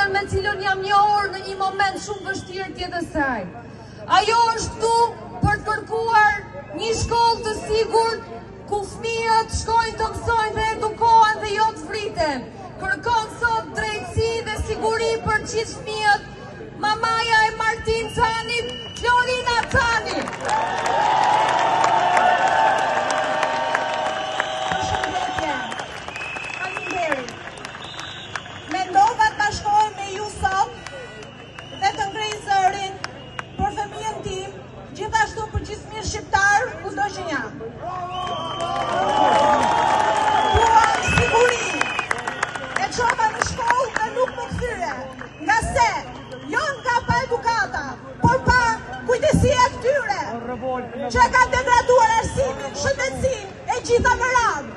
personin me cilën jam njohur në një moment shumë vështirë tjetër saj. Ajo është tu për të kërkuar një shkollë të sigurt ku fëmijët shkojnë të mësojnë dhe edukohen dhe jo të vriten. Kërkon sot drejtësi dhe siguri për gjithë fëmijët. Mamaja e Martin Canit, Florina Cani. Përshëndetje. Faleminderit. Mendova ta shkoj me ju sot dhe të ngrej zërin për fëmijën tim, gjithashtu për gjithë fëmijët shqiptar kudo që janë. Duam siguri. E çova në shkollë dhe nuk më kthyre, nga se jo nga pa edukata, por pa kujdesia e këtyre, që ka degraduar arsimin, shëndetësinë e gjitha në radhë.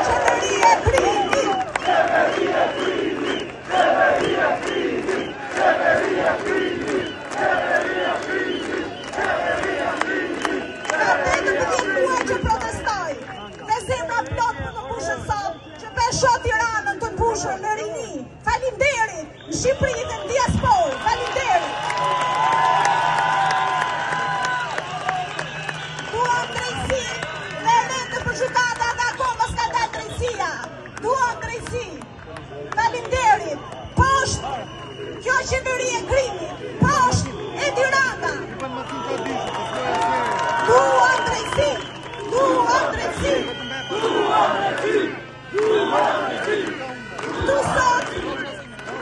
Qeveria e krimit. Qeveria e krimit. Qeveria e krimit. Qeveria e krimit. Qeveria e krimit. Qeveria e krimit. Ka 18 muaj që protestoj, dhe zemra plot për të mbushur sot, që pesho Tiranën të mbushur në rini. Faleminderit në Shqipëri dhe në diasporë. Faleminderit. Duam drejtësi dhe rende për gjykata dhe akoma s'ka dalë drejtësia. Duam drejtësi. Faleminderit. Poshtë kjo qeveri e krimit. Poshtë Edi Rama. Duam drejtësi. Duam drejtësi. Duam drejtësi. Duam drejtësi. Këtu sot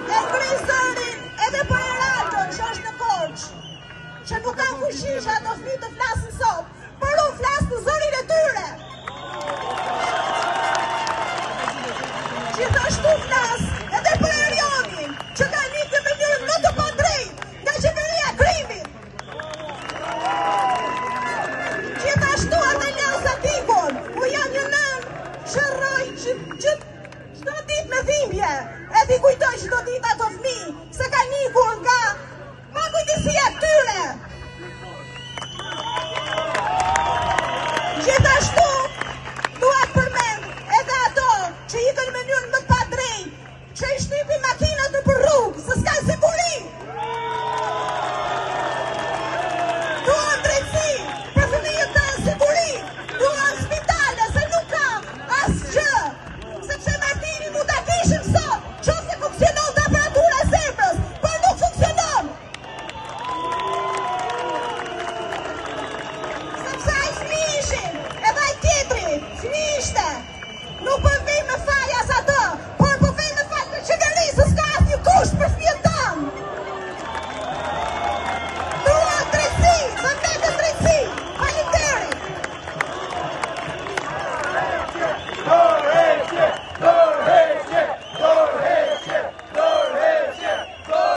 e ngri zërin edhe për Eraldon që është në Korçë, që nuk ka fuqi që ato fëmijë të flasin sot, por unë flas në zërin e tyre. Gjithashtu flas edhe për Erionin, që ka nikur në mënyrë më të padrejtë nga qeveria e krimit. Gjithashtu atë Lasa Tikon, u jam një nën që rroj që çdo ditë me dhimbje, e ti kujtoj çdo ditë ato